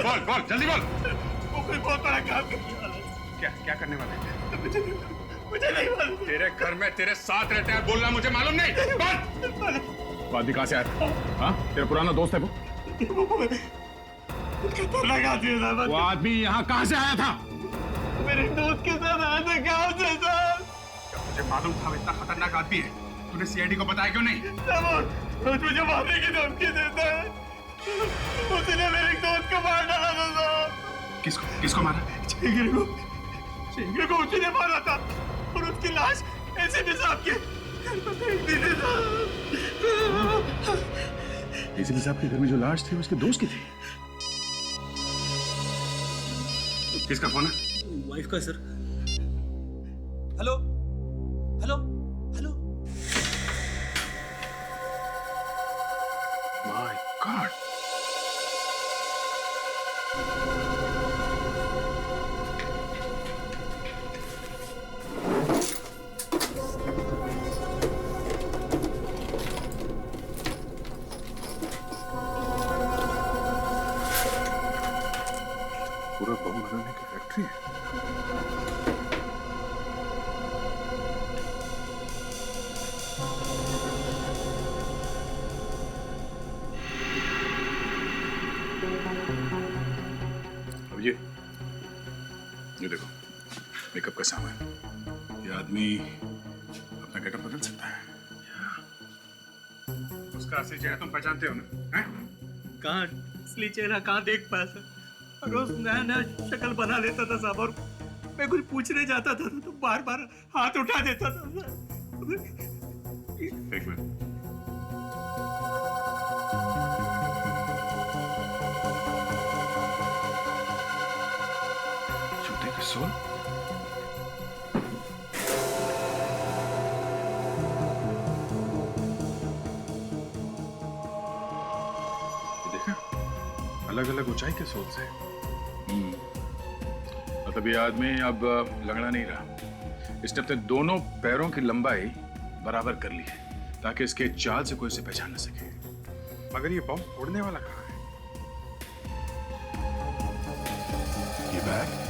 बोल बोल जल्दी बोल। वो कोई बहुत बड़ा काम करने वाला है। क्या क्या करने वाला है? मुझे नहीं मालूम। तेरे घर में तेरे साथ रहते हैं, बोलना मुझे मालूम नहीं। बोल। वो आदमी कहाँ से आया था? हाँ, तेरा पुराना दोस्त है वो? वो आदमी यहाँ कहाँ से आया था? मेरे दोस्त के साथ आया था गाँव से सर। मुझे मालूम था इतना खतरनाक आदमी है, तूने सीआईडी को बताया क्यों नहीं? मुझे मारने की धमकी देता है। उसने मेरे दोस्त को मार डाला था सर। किसको मारा? चेंगरे को उसने मारा था और उसकी लाश एसीपी साहब के एसीपी साहब के घर में जो लाश थी उसके दोस्त की थी। किसका फोन है? वाइफ का sir. Hello hello hello. My God. पूरा बम बनाने की फैक्ट्री है। अब ये देखो मेकअप का सामान। ये आदमी अपना गेटअप बदल सकता है। उसका असली चेहरा तुम पहचानते हो ना? हैं? कहाँ असली चेहरा कहाँ देख पाया सर? रोज नया नया शक्ल बना लेता था साहब, और मैं कुछ पूछने जाता था तो बार बार हाथ उठा देता था सर। एक मिनट। जूते की सोल? देखा, अलग अलग ऊंचाई के सोल्स है। मतलब ये आदमी अब लंगड़ा नहीं रहा। इसने अपने दोनों पैरों की लंबाई बराबर कर ली है ताकि इसके चाल से कोई इसे पहचान न सके। मगर ये बम उड़ने वाला कहाँ है? ये बैग?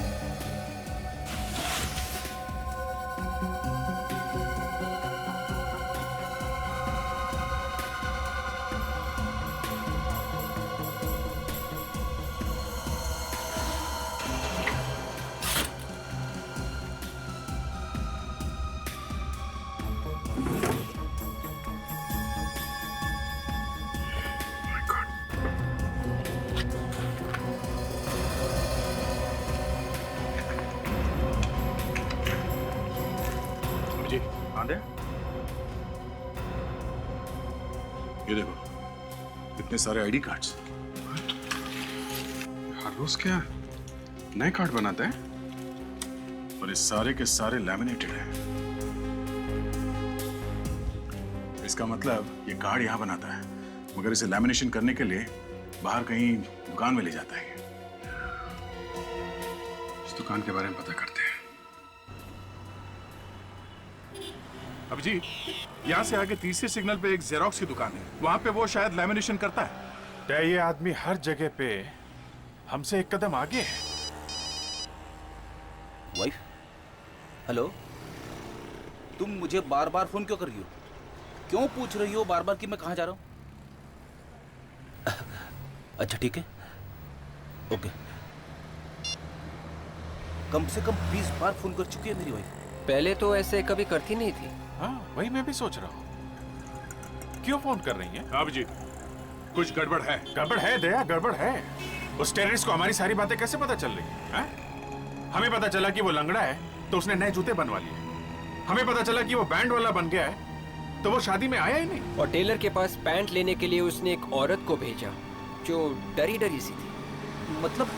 ये देखो, इतने सारे आईडी कार्ड्स। हर रोज क्या नए कार्ड बनाते हैं, और ये सारे के सारे लैमिनेटेड हैं। इसका मतलब ये कार्ड यहां बनाता है, मगर इसे लैमिनेशन करने के लिए बाहर कहीं दुकान में ले जाता है। इस दुकान के बारे में पता करते हैं। अभिजीत, यहाँ से आगे तीसरे सिग्नल पे एक जेरोक्स की दुकान है, वहां पे वो शायद लैमिनेशन करता है। ये आदमी हर जगह पे हमसे एक कदम आगे है। वाइफ, हेलो, तुम मुझे बार बार फोन क्यों कर रही हो? क्यों पूछ रही हो बार बार कि मैं कहाँ जा रहा हूँ? अच्छा ठीक है, ओके। कम से कम 20 बार फोन कर चुकी है मेरी वाइफ। पहले तो ऐसे कभी करती नहीं थी। हाँ, वही मैं भी सोच रहा हूँ, क्यों फोन कर रही है? अभिजीत, कुछ गड़बड़ है। गड़बड़ है दया, गड़बड़ है। उस टेररिस्ट को हमारी सारी बातें कैसे पता चल रही है? हमें पता चला कि वो लंगड़ा है तो उसने नए जूते बनवा लिए। हमें पता चला कि वो बैंड वाला बन गया है तो वो शादी में आया ही नहीं। और टेलर के पास पैंट लेने के लिए उसने एक औरत को भेजा जो डरी डरी सी थी। मतलब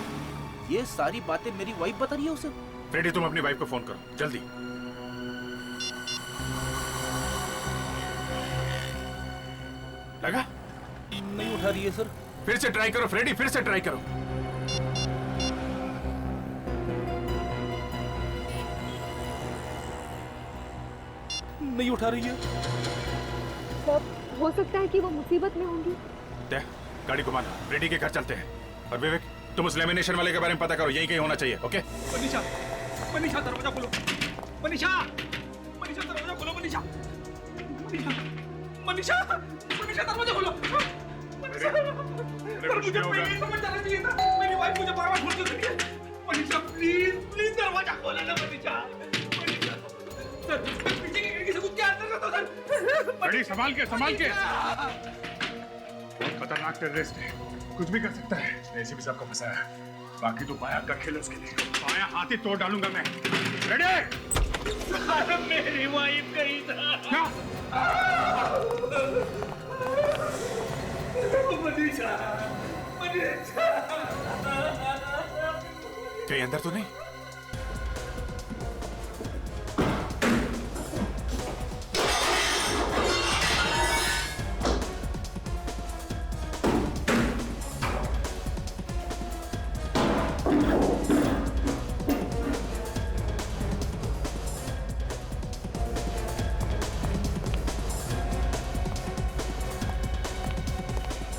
ये सारी बातें मेरी वाइफ बता रही है उसे? फ्रेडी, तुम अपनी वाइफ को फोन करो जल्दी। लगा? नहीं उठा रही है सर। फिर से ट्राई करो फ्रेडी, फिर से ट्राई करो। नहीं उठा रही है। हो सकता है कि वो मुसीबत में होंगी। गाड़ी घुमाना, फ्रेडी के घर चलते हैं। और विवेक, तुम उस लेमिनेशन वाले के बारे में पता करो, यही कहीं होना चाहिए। ओके? मनीषा, मनीषा दरवाजा खोलो। मनीषा, मनीषा दरवाजा खोलो। मनीषा, मनीषा, मनीषा दरवाजा खोलो। मनीषा, मुझे पहले ही समझ जाना चाहिए था। मेरी वाइफ मुझे बार-बार फोन क्यों करती है? मनीषा प्लीज, प्लीज दरवाजा खोलो ना मनीषा। मनीषा, सर, पीछे की खिड़की से कुछ क्या अंदर कर दो सर। फ्रेडी, संभाल के, संभाल के। खतरनाक टेररिस्ट है, कुछ भी कर सकता है। एसीपी साहब को फंसाया है, बाकी तो पाया का खेल उसके लिए। पाया हाथ ही तोड़ डालूंगा मैं। रेडी? मेरी वाइफ गई था। क्या? मनीषा, मनीषा। कहीं अंदर तो नहीं?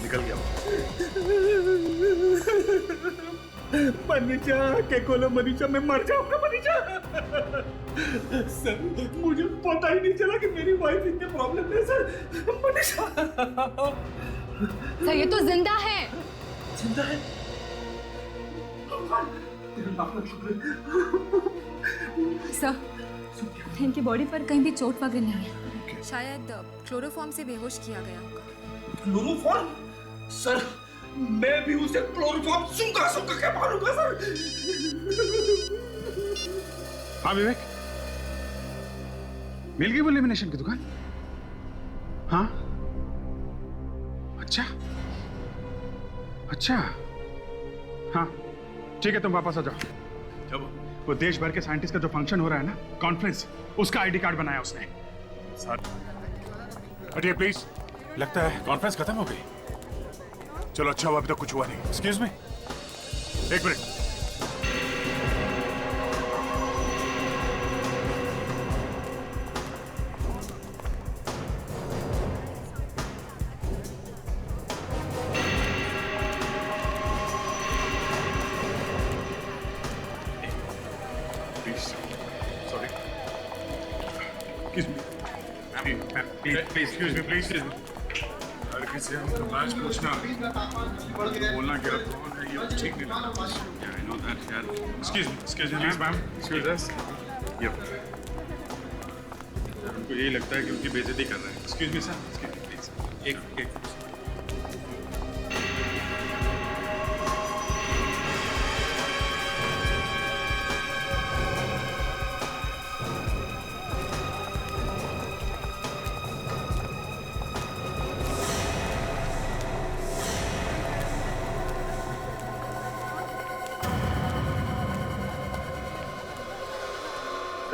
निकल गया। मनीषा के खोलो मनीषा, मैं मर जाऊंगा मनीषा। सर, मुझे पता ही नहीं चला कि मेरी वाइफ इतने प्रॉब्लम है सर। मनीषा, सर ये तो जिंदा है। जिंदा है? सर, इनकी बॉडी पर कहीं भी चोट वगैरह नहीं है। शायद क्लोरोफॉर्म से बेहोश किया गया होगा। क्लोरोफॉर्म? सर, मैं भी उसे क्लोरोफॉर्म सूंघा सूंघा के मारूंगा सर। हाँ विवेक, मिल गई वो लेमिनेशन की दुकान? हाँ, अच्छा अच्छा, हाँ ठीक है, तुम वापस आ जाओ। जब वो देश भर के साइंटिस्ट का जो फंक्शन हो रहा है ना, कॉन्फ्रेंस, उसका आईडी कार्ड बनाया उसने। सर हटिए प्लीज। लगता है कॉन्फ्रेंस खत्म हो गई। चलो अच्छा हुआ, अभी तक कुछ हुआ नहीं। एक्सक्यूज मी, एक minute. Sorry. Excuse me. Please, excuse me, please. अरे किसी हमको लाज पूछना, बोलना क्या कौन है ये ठीक नहीं लगता। Yeah, I know that, यार। Excuse me, ma'am, excuse us. Yep. यार उनको यही लगता है कि उनकी बेइज्जती कर रहे हैं। Excuse me, sir. Excuse me, please. एक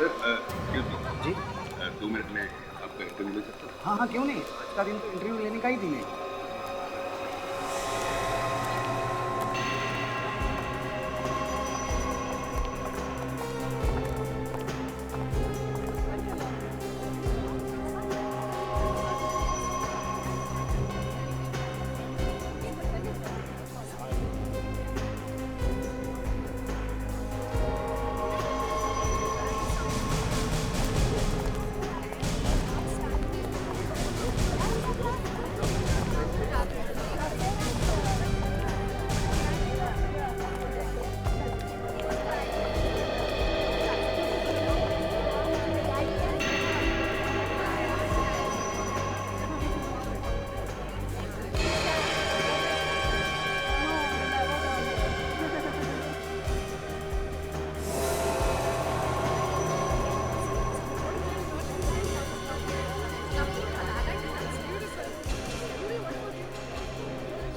जी 2 मिनट में आपका इंटरव्यू ले सकता हूँ? हाँ हाँ क्यों नहीं, आज का दिन तो इंटरव्यू लेने का ही दिन है।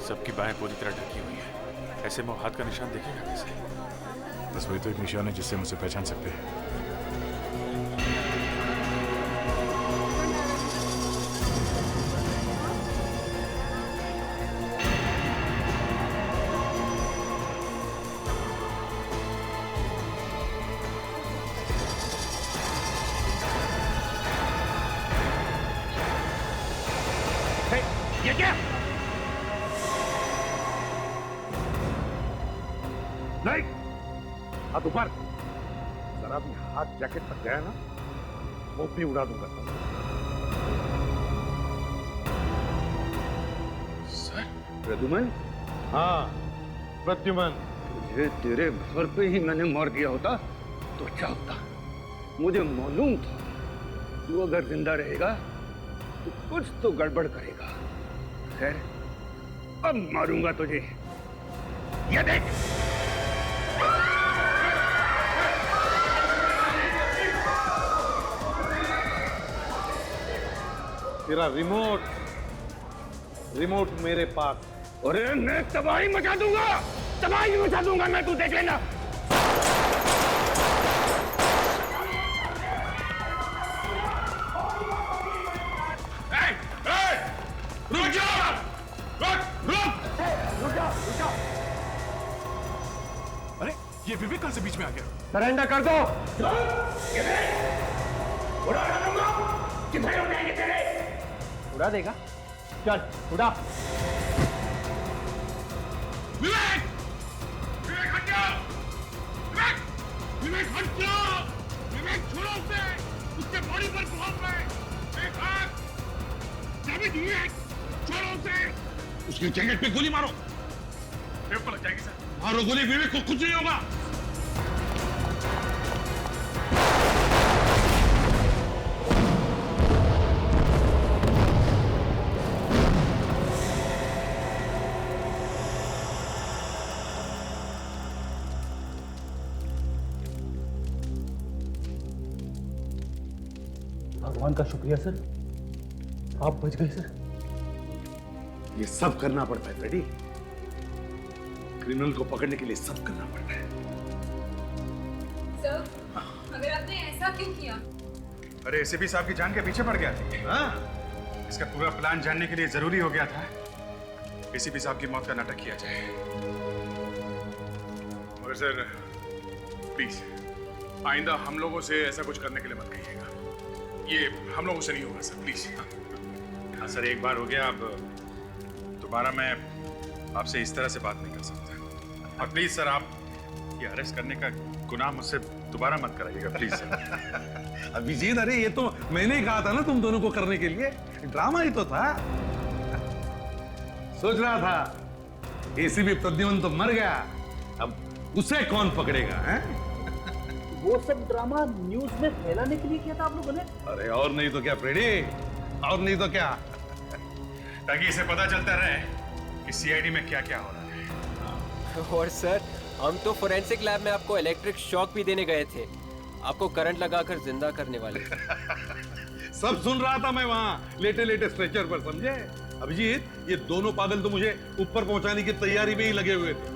सबकी बाहें पूरी तरह ढकी हुई है, ऐसे में वो हाथ का निशान देखेगा कैसे? बस वही तो एक निशान है जिससे हम उसे पहचान सकते हैं। ये क्या? नहीं, हाथ ऊपर। जरा भी हाथ जैकेट तक गया ना, वो भी उड़ा दूंगा। सर? प्रद्युमन? हाँ, प्रद्युमन। तुझे तेरे घर पे ही मैंने मार दिया होता तो अच्छा होता। मुझे मालूम था तू अगर जिंदा रहेगा तो कुछ तो गड़बड़ करेगा। खैर, अब मारूंगा तुझे। ये देख। तेरा रिमोट मेरे पास। अरे मैं तबाही मचा दूंगा, तबाही मचा दूंगा मैं, तू देख लेना। रुक जाओ! रुक जाओ! अरे ये विवेक कल से बीच में आ गया। सरेंडर कर दो। उड़ा दूंगा। कितने उड़ाएंगे तेरे? उड़ा देगा? चल उड़ा। विवेक! विवेक हट जाओ! विवेक हट जाओ! विवेक छोड़ो उसे! उसके बॉडी पर बहुत है। एक हाथ! विवेक! छोड़ो उसे! उसकी जैकेट पे गोली मारो। पेट पर लग जाएगी सर। मारो गोली, विवेक को कुछ नहीं होगा। भगवान का शुक्रिया सर, आप बच गए सर। ये सब करना पड़ता है फ्रेडी। क्रिमिनल को पकड़ने के लिए सब करना पड़ता है। सर, अगर आपने ऐसा क्यों किया? अरे एसीपी साहब की जान के पीछे पड़ गया था। हाँ? इसका पूरा प्लान जानने के लिए जरूरी हो गया था एसीपी साहब की मौत का नाटक किया जाए। मगर सर प्लीज आइंदा हम लोगों से ऐसा कुछ करने के लिए मत कहिएगा। ये हम लोगों से नहीं होगा सर, प्लीज। हाँ सर, एक बार हो गया, अब दोबारा मैं आपसे इस तरह से बात नहीं कर सकता। और प्लीज सर, आप ये अरेस्ट करने का गुनाह मुझसे दोबारा मत कराइएगा, प्लीज सर। अभिजीत, अरे ये तो मैंने कहा था ना तुम दोनों को करने के लिए। ड्रामा ही तो था। सोच रहा था एसीपी प्रद्युमन तो मर गया, अब उसे कौन पकड़ेगा? हैं? वो सब ड्रामा न्यूज में फैलाने के लिए किया था आप लोगों ने? अरे और नहीं तो क्या फ्रेडी, और नहीं तो क्या, ताकि इसे पता चलता रहे कि सीआईडी में क्या क्या हो रहा है। और सर, हम तो फोरेंसिक लैब में आपको इलेक्ट्रिक शॉक भी देने गए थे, आपको करंट लगाकर जिंदा करने वाले थे। सब सुन रहा था मैं वहां लेटे लेटे स्ट्रेचर पर, समझे? अभिजीत, ये दोनों पागल तो मुझे ऊपर पहुंचाने की तैयारी में ही लगे हुए थे।